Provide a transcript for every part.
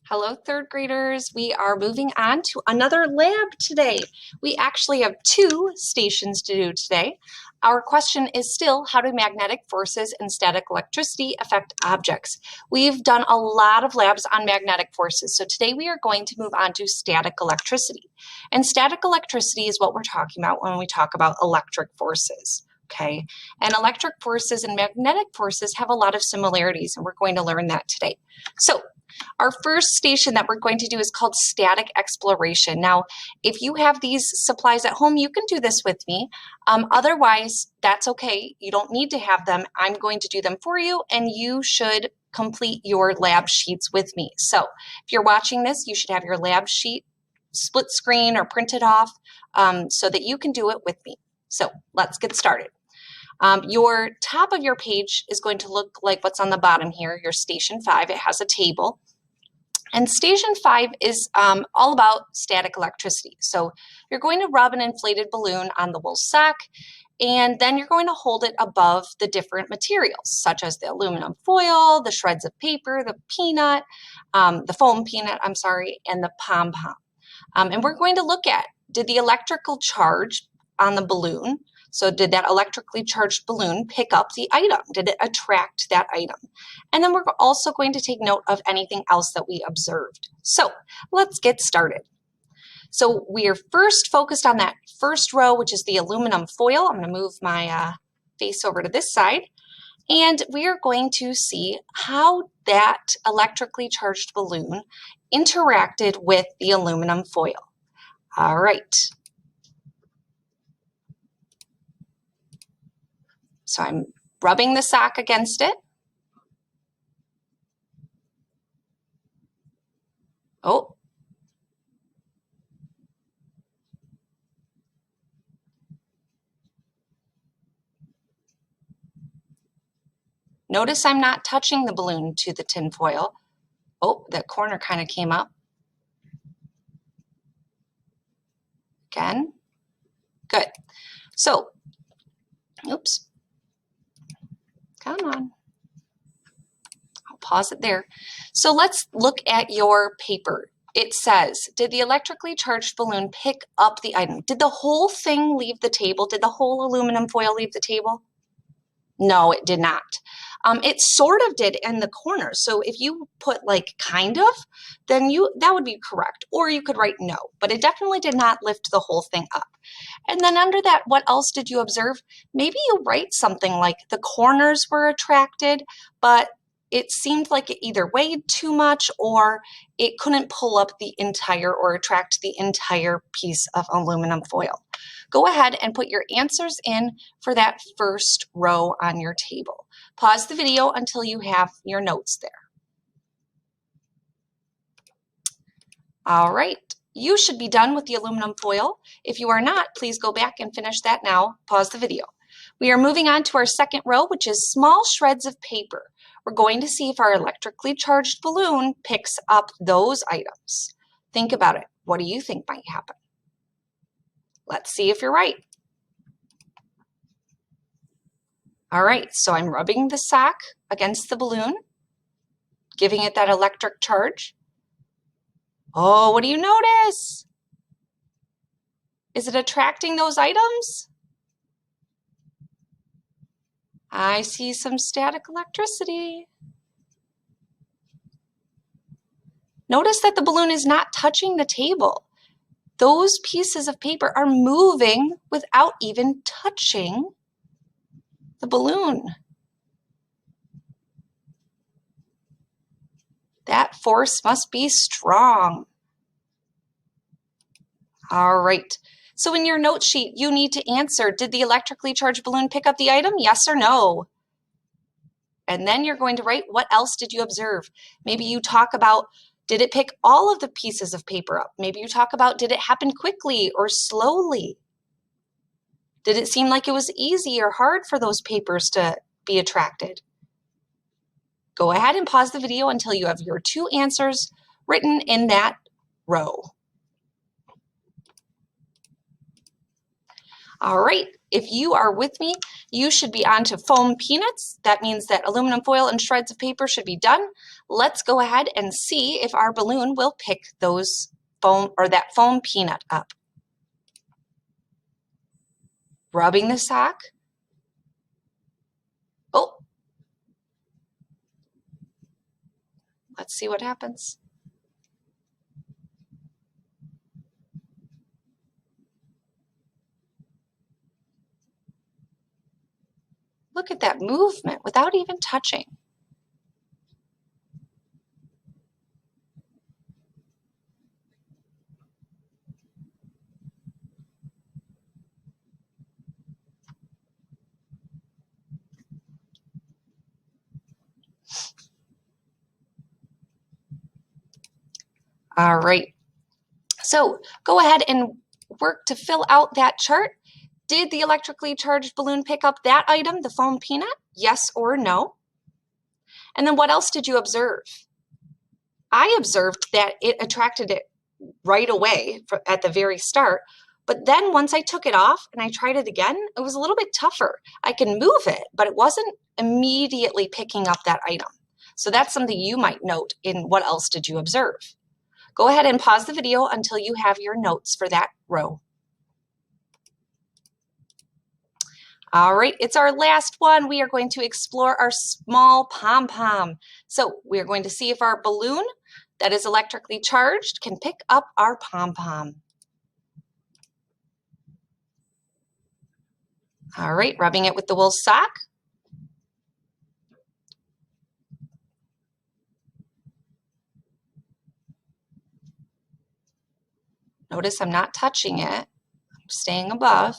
Hello, third graders. We are moving on to another lab today. We actually have two stations to do today. Our question is still, how do magnetic forces and static electricity affect objects? We've done a lot of labs on magnetic forces, so today we are going to move on to static electricity. And static electricity is what we're talking about when we talk about electric forces. Okay, and electric forces and magnetic forces have a lot of similarities, and we're going to learn that today. So our first station that we're going to do is called static exploration. Now, if you have these supplies at home, you can do this with me. Otherwise, that's okay. You don't need to have them. I'm going to do them for you, and you should complete your lab sheets with me. So if you're watching this, you should have your lab sheet split screen or printed off so that you can do it with me. So let's get started. Your top of your page is going to look like what's on the bottom here, your station 5. It has a table. And station 5 is all about static electricity. So you're going to rub an inflated balloon on the wool sock, and then you're going to hold it above the different materials, such as the aluminum foil, the shreds of paper, the peanut, the foam peanut, and the pom-pom. And we're going to look at, did the electrical charge on the balloon, so did that electrically charged balloon pick up the item? Did it attract that item? And then we're also going to take note of anything else that we observed. So let's get started. So we are first focused on that first row, which is the aluminum foil. I'm going to move my face over to this side. And we are going to see how that electrically charged balloon interacted with the aluminum foil. All right. So I'm rubbing the sock against it. Oh. Notice I'm not touching the balloon to the tin foil. Oh, that corner kind of came up. Again. Good. So, oops. Come on. I'll pause it there. So let's look at your paper. It says, did the electrically charged balloon pick up the item? Did the whole thing leave the table? Did the whole aluminum foil leave the table? No, it did not. It sort of did in the corner. So if you put like kind of, then that would be correct. Or you could write no, but it definitely did not lift the whole thing up. And then under that, what else did you observe? Maybe you write something like the corners were attracted, but it seemed like it either weighed too much or it couldn't pull up the entire or attract the entire piece of aluminum foil. Go ahead and put your answers in for that first row on your table. Pause the video until you have your notes there. All right, you should be done with the aluminum foil. If you are not, please go back and finish that now. Pause the video. We are moving on to our second row, which is small shreds of paper. We're going to see if our electrically charged balloon picks up those items. Think about it. What do you think might happen? Let's see if you're right. All right, so I'm rubbing the sock against the balloon, giving it that electric charge. Oh, what do you notice? Is it attracting those items? I see some static electricity. Notice that the balloon is not touching the table. Those pieces of paper are moving without even touching the balloon. That force must be strong. All right. So in your note sheet, you need to answer, did the electrically charged balloon pick up the item? Yes or no? And then you're going to write, what else did you observe? Maybe you talk about, did it pick all of the pieces of paper up? Maybe you talk about, did it happen quickly or slowly? Did it seem like it was easy or hard for those papers to be attracted? Go ahead and pause the video until you have your two answers written in that row. All right, if you are with me, you should be on to foam peanuts. That means that aluminum foil and shreds of paper should be done. Let's go ahead and see if our balloon will pick those foam or that foam peanut up. Rubbing the sock. Oh, let's see what happens. Look at that movement without even touching. All right, so go ahead and work to fill out that chart. Did the electrically charged balloon pick up that item, the foam peanut? Yes or no? And then what else did you observe? I observed that it attracted it right away at the very start, but then once I took it off and I tried it again, it was a little bit tougher. I can move it, but it wasn't immediately picking up that item. So that's something you might note in what else did you observe. Go ahead and pause the video until you have your notes for that row. All right, it's our last one. We are going to explore our small pom-pom. So we're going to see if our balloon that is electrically charged can pick up our pom-pom. All right, rubbing it with the wool sock. Notice I'm not touching it. I'm staying above.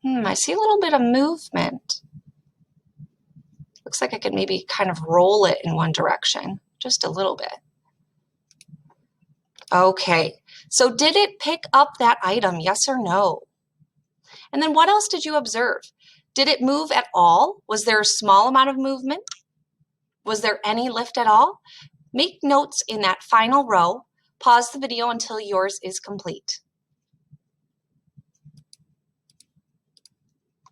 I see a little bit of movement. Looks like I could maybe kind of roll it in one direction, just a little bit. Okay, so did it pick up that item, yes or no? And then what else did you observe? Did it move at all? Was there a small amount of movement? Was there any lift at all? Make notes in that final row. Pause the video until yours is complete.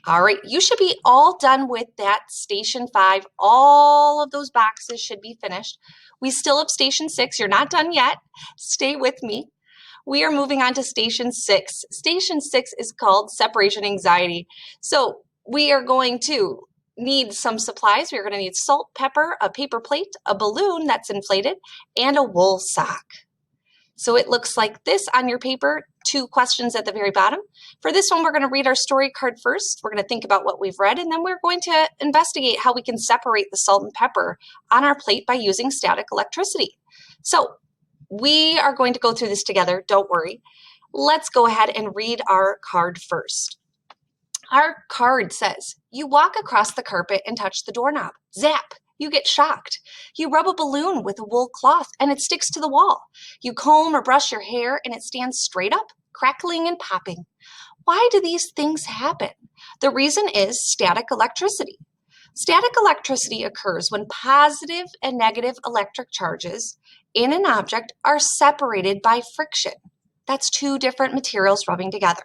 All right, you should be all done with that Station 5. All of those boxes should be finished. We still have Station 6. You're not done yet. Stay with me. We are moving on to Station 6. Station 6 is called Separation Anxiety. So we are going to need some supplies. We're going to need salt, pepper, a paper plate, a balloon that's inflated, and a wool sock. So it looks like this on your paper, 2 questions at the very bottom. For this one, we're going to read our story card first. We're going to think about what we've read, and then we're going to investigate how we can separate the salt and pepper on our plate by using static electricity. So we are going to go through this together, don't worry. Let's go ahead and read our card first. Our card says, you walk across the carpet and touch the doorknob. Zap! You get shocked. You rub a balloon with a wool cloth and it sticks to the wall. You comb or brush your hair and it stands straight up, crackling and popping. Why do these things happen? The reason is static electricity. Static electricity occurs when positive and negative electric charges in an object are separated by friction. That's 2 different materials rubbing together.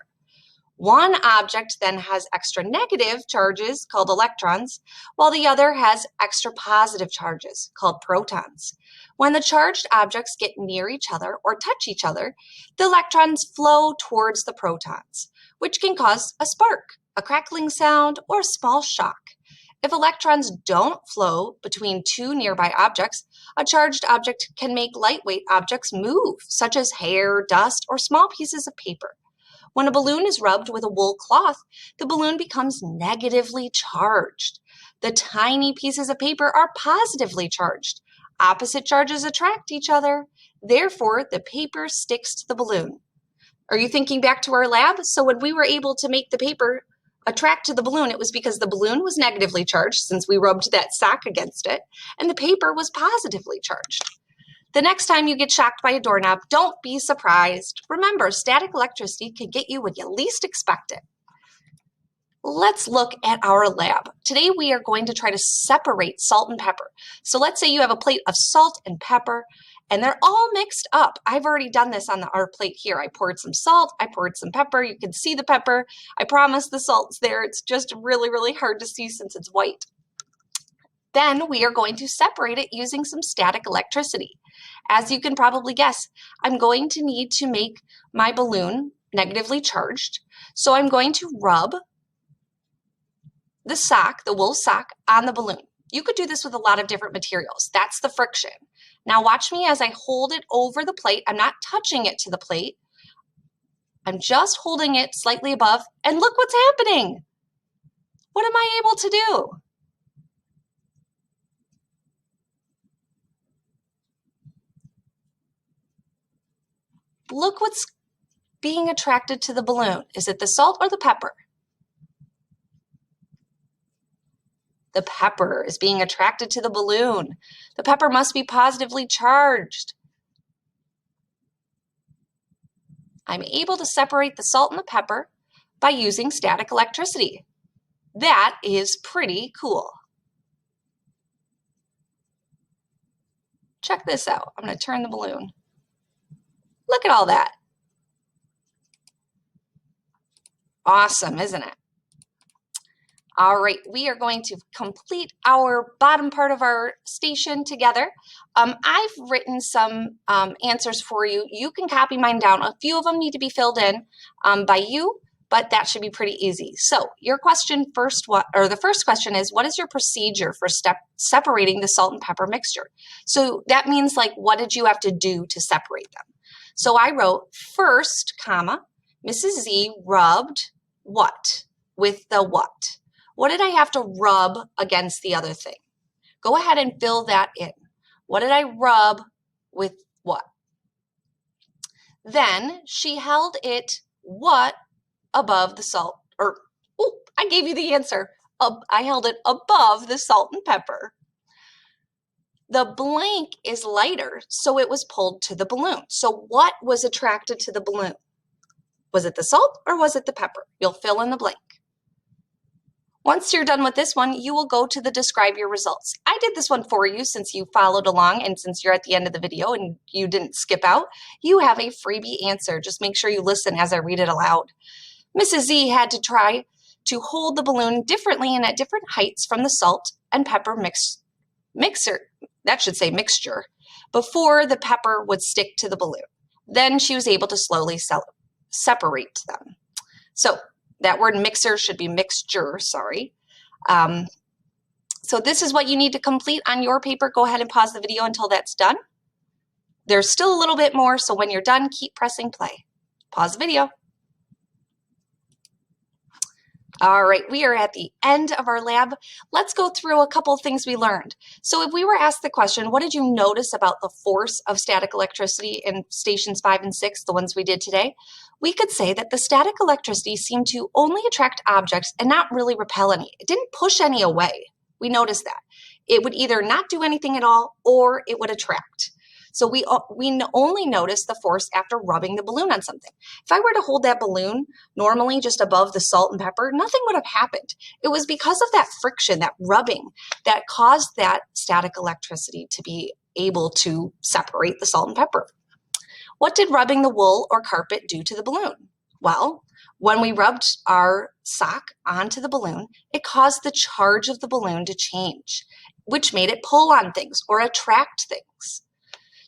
One object then has extra negative charges called electrons, while the other has extra positive charges called protons. When the charged objects get near each other or touch each other, the electrons flow towards the protons, which can cause a spark, a crackling sound, or a small shock. If electrons don't flow between 2 nearby objects, a charged object can make lightweight objects move, such as hair, dust, or small pieces of paper. When a balloon is rubbed with a wool cloth, the balloon becomes negatively charged. The tiny pieces of paper are positively charged. Opposite charges attract each other. Therefore, the paper sticks to the balloon. Are you thinking back to our lab? So when we were able to make the paper attract to the balloon, it was because the balloon was negatively charged, since we rubbed that sock against it, and the paper was positively charged. The next time you get shocked by a doorknob, don't be surprised. Remember, static electricity can get you when you least expect it. Let's look at our lab. Today we are going to try to separate salt and pepper. So let's say you have a plate of salt and pepper, and they're all mixed up. I've already done this on the art plate here. I poured some salt, I poured some pepper. You can see the pepper. I promise the salt's there. It's just really, really hard to see since it's white. Then we are going to separate it using some static electricity. As you can probably guess, I'm going to need to make my balloon negatively charged. So I'm going to rub the sock, the wool sock, on the balloon. You could do this with a lot of different materials. That's the friction. Now watch me as I hold it over the plate. I'm not touching it to the plate. I'm just holding it slightly above, and look what's happening. What am I able to do? Look what's being attracted to the balloon. Is it the salt or the pepper? The pepper is being attracted to the balloon. The pepper must be positively charged. I'm able to separate the salt and the pepper by using static electricity. That is pretty cool. Check this out. I'm going to turn the balloon. Look at all that. Awesome, isn't it? All right, we are going to complete our bottom part of our station together. I've written some answers for you. You can copy mine down. A few of them need to be filled in by you, but that should be pretty easy. So your question the first question is, what is your procedure for separating the salt and pepper mixture? So that means, like, what did you have to do to separate them? So I wrote, first, comma, Mrs. Z rubbed what with the what? What did I have to rub against the other thing? Go ahead and fill that in. What did I rub with what? Then she held it what above the salt, I gave you the answer. I held it above the salt and pepper. The blank is lighter, so it was pulled to the balloon. So what was attracted to the balloon? Was it the salt or was it the pepper? You'll fill in the blank. Once you're done with this one, you will go to the describe your results. I did this one for you since you followed along, and since you're at the end of the video and you didn't skip out, you have a freebie answer. Just make sure you listen as I read it aloud. Mrs. Z had to try to hold the balloon differently and at different heights from the salt and pepper mixture, before the pepper would stick to the balloon. Then she was able to slowly separate them. So that word mixer should be mixture, sorry. So this is what you need to complete on your paper. Go ahead and pause the video until that's done. There's still a little bit more, so when you're done, keep pressing play. Pause the video. All right, we are at the end of our lab. Let's go through a couple of things we learned. So if we were asked the question, what did you notice about the force of static electricity in stations 5 and 6, the ones we did today? We could say that the static electricity seemed to only attract objects and not really repel any. It didn't push any away. We noticed that. It would either not do anything at all or it would attract. So we only notice the force after rubbing the balloon on something. If I were to hold that balloon normally just above the salt and pepper, nothing would have happened. It was because of that friction, that rubbing, that caused that static electricity to be able to separate the salt and pepper. What did rubbing the wool or carpet do to the balloon? Well, when we rubbed our sock onto the balloon, it caused the charge of the balloon to change, which made it pull on things or attract things.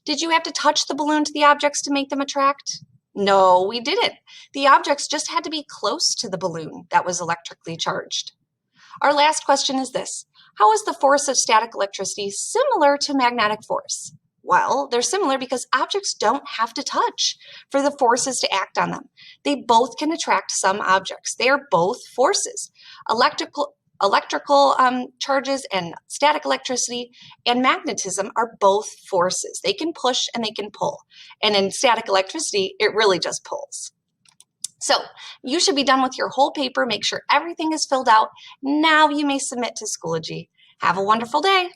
Did you have to touch the balloon to the objects to make them attract? No, we didn't. The objects just had to be close to the balloon that was electrically charged. Our last question is this: how is the force of static electricity similar to magnetic force? Well, they're similar because objects don't have to touch for the forces to act on them. They both can attract some objects. They are both forces. Electrical charges and static electricity and magnetism are both forces. They can push and they can pull. And in static electricity, it really just pulls. So you should be done with your whole paper. Make sure everything is filled out. Now you may submit to Schoology. Have a wonderful day.